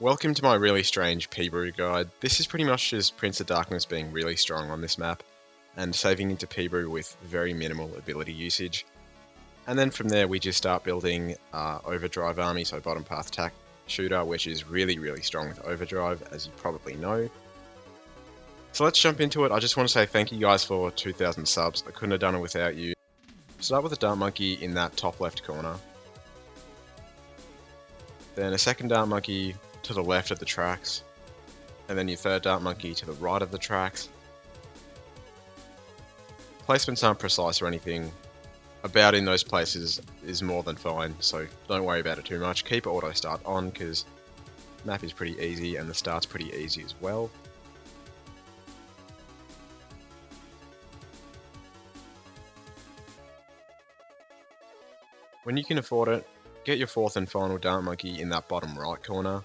Welcome to my really strange PBREW guide. This is pretty much just Prince of Darkness being really strong on this map, and saving into PBREW with very minimal ability usage. And then from there we just start building Overdrive Army, so bottom path tack shooter, which is really strong with Overdrive, as you probably know. So let's jump into it. I just want to say thank you guys for 2,000 subs. I couldn't have done it without you. Start with a Dart Monkey in that top left corner. Then a second Dart Monkey to the left of the tracks, and then your third Dart Monkey to the right of the tracks. Placements aren't precise or anything. About in those places is more than fine, so don't worry about it too much. Keep auto start on because map is pretty easy and the start's pretty easy as well. When you can afford it, get your fourth and final Dart Monkey in that bottom right corner.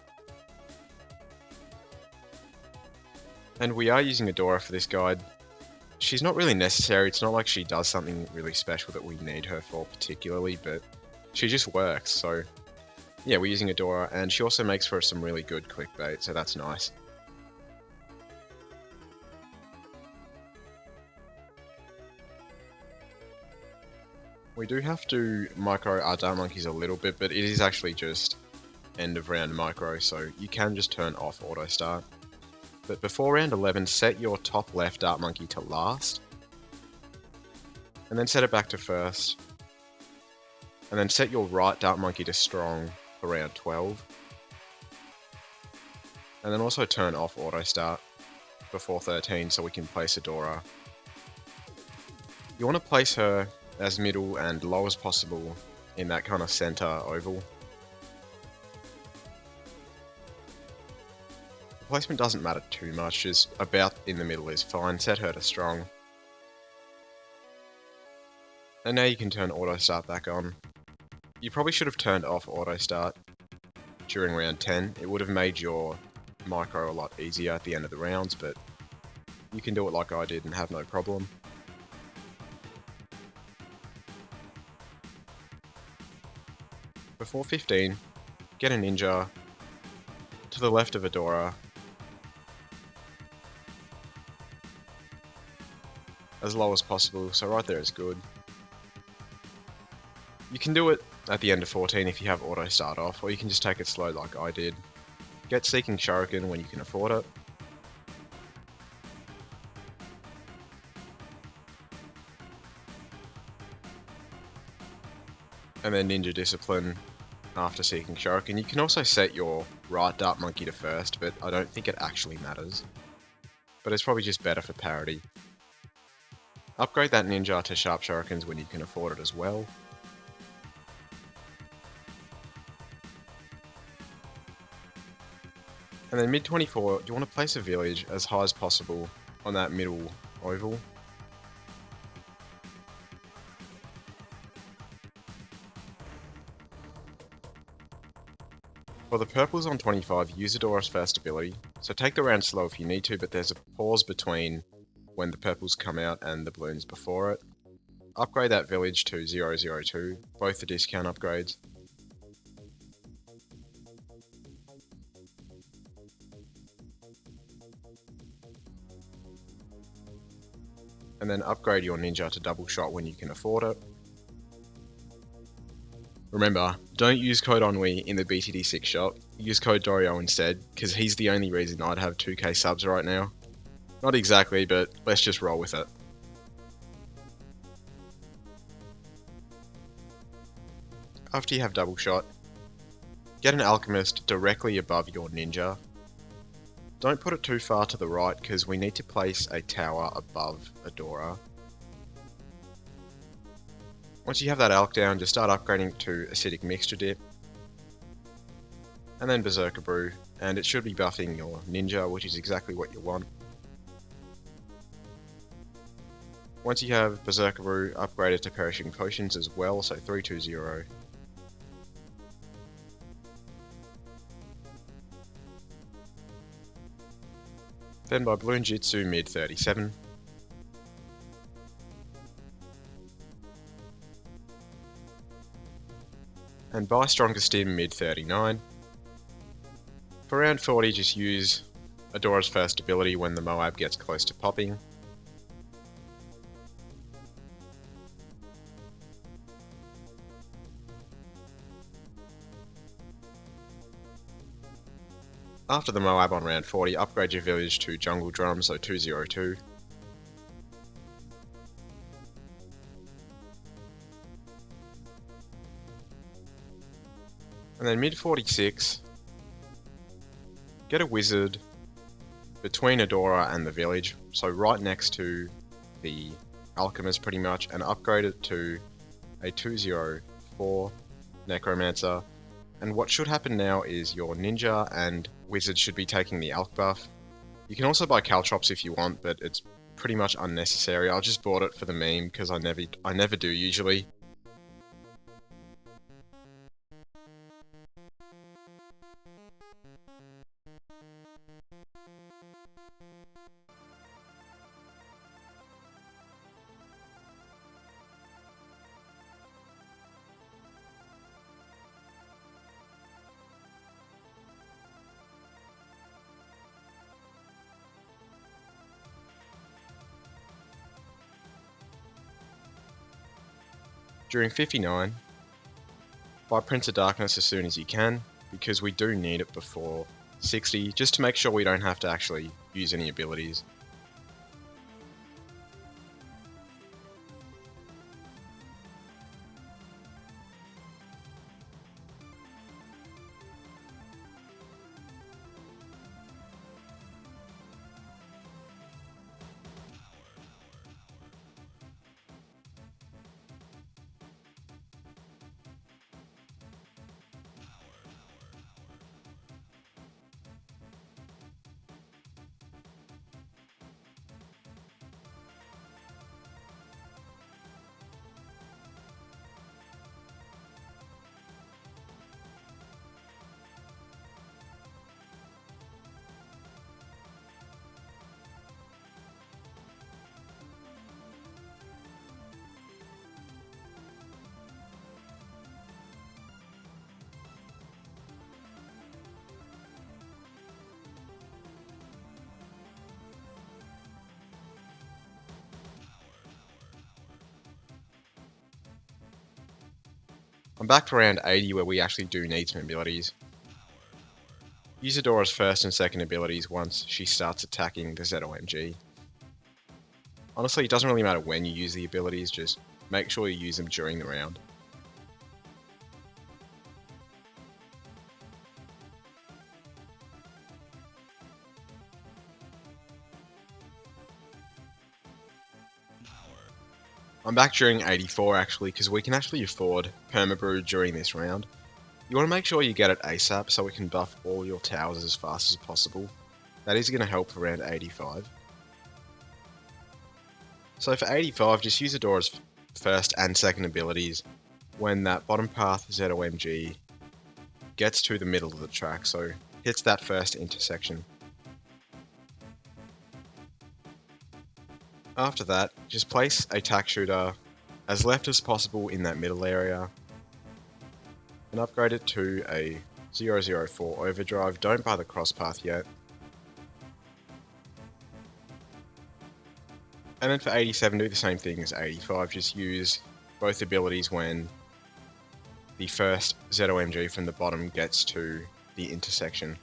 And we are using Adora for this guide. She's not really necessary, it's not like she does something really special that we need her for particularly, but she just works, so yeah, we're using Adora, and she also makes for some really good clickbait, so that's nice. We do have to micro our Dart Monkeys a little bit, but it is actually just end of round micro, so you can just turn off auto start. But before round 11, set your top left Dart Monkey to last, and then set it back to first, and then set your right Dart Monkey to strong for round 12, and then also turn off auto start before 13 so we can place Adora. You want to place her as middle and low as possible in that kind of center oval. Placement doesn't matter too much, just about in the middle is fine. Set her to strong. And now you can turn auto start back on. You probably should have turned off auto start during round 10. It would have made your micro a lot easier at the end of the rounds, but you can do it like I did and have no problem. Before 15, get a ninja to the left of Adora, as low as possible, so right there is good. You can do it at the end of 14 if you have auto start off, or you can just take it slow like I did. Get Seeking Shuriken when you can afford it. And then Ninja Discipline after Seeking Shuriken. You can also set your right Dart Monkey to first, but I don't think it actually matters. But it's probably just better for parity. Upgrade that ninja to Sharp Shurikens when you can afford it as well. And then mid 24, you want to place a village as high as possible on that middle oval. For the purples on 25, use Adora's first ability, so take the round slow if you need to, but there's a pause between when the purples come out and the balloons before it. Upgrade that village to 002, both the discount upgrades. And then upgrade your ninja to double shot when you can afford it. Remember, don't use code ENNUI in the BTD6 shop, use code Doreo instead, because he's the only reason I'd have 2k subs right now. Not exactly, but let's just roll with it. After you have double shot, get an alchemist directly above your ninja. Don't put it too far to the right because we need to place a tower above Adora. Once you have that alch down, just start upgrading to Acidic Mixture Dip, and then Berserker Brew, and it should be buffing your ninja, which is exactly what you want. Once you have Berserker Brew, upgrade it to Perishing Potions as well, so 320. Then by Balloon Jitsu mid 37. And by Stronger Stim mid 39. For round 40, just use Adora's first ability when the Moab gets close to popping. After the Moab on round 40, upgrade your village to Jungle Drum, so 202. And then mid 46, get a wizard between Adora and the village, so right next to the alchemist pretty much, and upgrade it to a 204 necromancer. And what should happen now is your ninja and wizard should be taking the alch buff. You can also buy caltrops if you want, but it's pretty much unnecessary. I just bought it for the meme because I never do usually. During 59, buy Prince of Darkness as soon as you can, because we do need it before 60, just to make sure we don't have to actually use any abilities. I'm back to round 80 where we actually do need some abilities. Use Adora's first and second abilities once she starts attacking the ZOMG. Honestly, it doesn't really matter when you use the abilities, just make sure you use them during the round. I'm back during 84 actually, because we can actually afford PERMA BREW during this round. You want to make sure you get it ASAP so we can buff all your towers as fast as possible. That is going to help for around 85. So for 85, just use Adora's first and second abilities when that bottom path ZOMG gets to the middle of the track, so hits that first intersection. After that, just place a tack shooter as left as possible in that middle area and upgrade it to a 004 overdrive. Don't buy the cross path yet. And then for 87, do the same thing as 85, just use both abilities when the first ZOMG from the bottom gets to the intersection.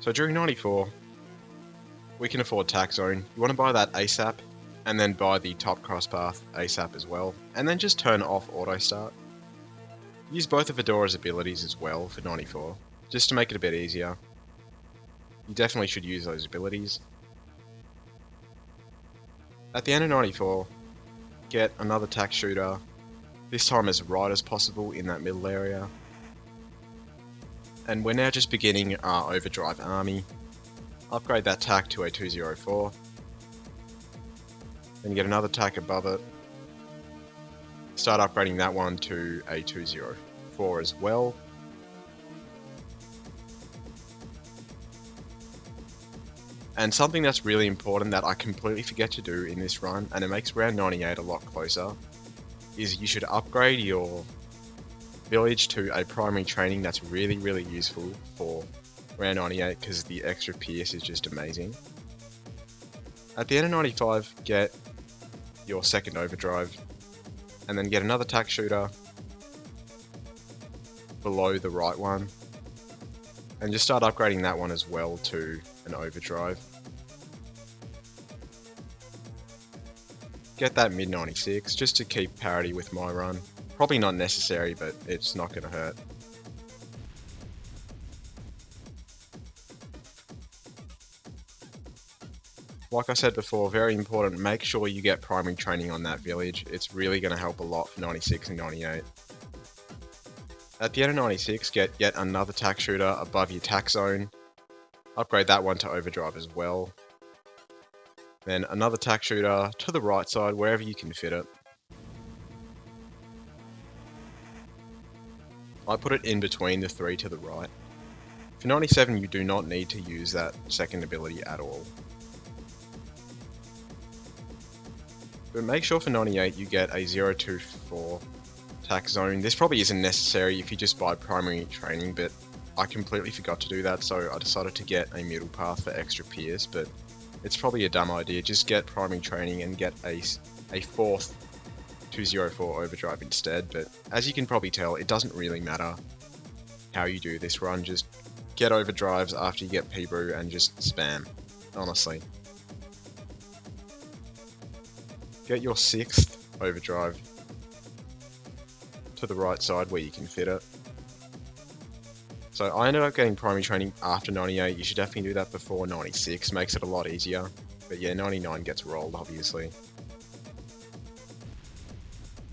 So during 94, we can afford Tack Zone. You want to buy that ASAP, and then buy the top cross path ASAP as well, and then just turn off auto start. Use both of Adora's abilities as well for 94, just to make it a bit easier. You definitely should use those abilities. At the end of 94, get another tack shooter, this time as right as possible in that middle area. And we're now just beginning our overdrive army. Upgrade that tack to a 204. Then get another tack above it. Start upgrading that one to a 204. 4 as well. And something that's really important that I completely forget to do in this run, and it makes round 98 a lot closer, is you should upgrade your village to a primary training. That's really, really useful for round 98 because the extra pierce is just amazing. At the end of 95, get your second overdrive, and then get another tack shooter below the right one, and just start upgrading that one as well to an overdrive. Get that mid 96 just to keep parity with my run. Probably not necessary, but it's not going to hurt. Like I said before, very important, make sure you get primary training on that village. It's really going to help a lot for 96 and 98. At the end of 96, get yet another tack shooter above your tack zone. Upgrade that one to overdrive as well. Then another tack shooter to the right side, wherever you can fit it. I put it in between the 3 to the right. For 97, you do not need to use that second ability at all. But make sure for 98 you get a 024 tack zone. This probably isn't necessary if you just buy primary training, but I completely forgot to do that, so I decided to get a middle path for extra pierce, but it's probably a dumb idea. Just get primary training and get a fourth 204 overdrive instead. But as you can probably tell, it doesn't really matter how you do this run. Just get overdrives after you get PBREW and just spam, honestly. Get your 6th overdrive to the right side where you can fit it. So I ended up getting primary training after 98. You should definitely do that before 96. Makes it a lot easier. But yeah, 99 gets rolled, obviously.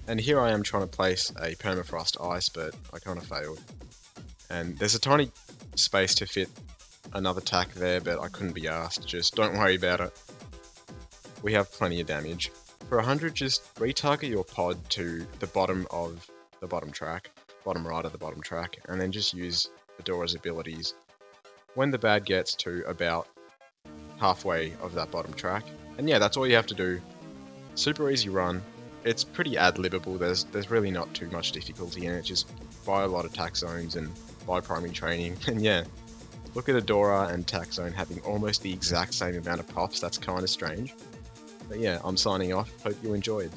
And here I am trying to place a permafrost ice, but I kind of failed. And there's a tiny space to fit another tack there, but I couldn't be asked. Just don't worry about it. We have plenty of damage. For 100, just retarget your pod to the bottom of the bottom track, bottom right of the bottom track, and then just use Adora's abilities when the bad gets to about halfway of that bottom track. And yeah, that's all you have to do. Super easy run. It's pretty ad-libbable. There's really not too much difficulty in it. Just buy a lot of tack zones and buy primary training. And yeah, look at Adora and tack zone having almost the exact same amount of pops. That's kind of strange. But yeah, I'm signing off. Hope you enjoyed.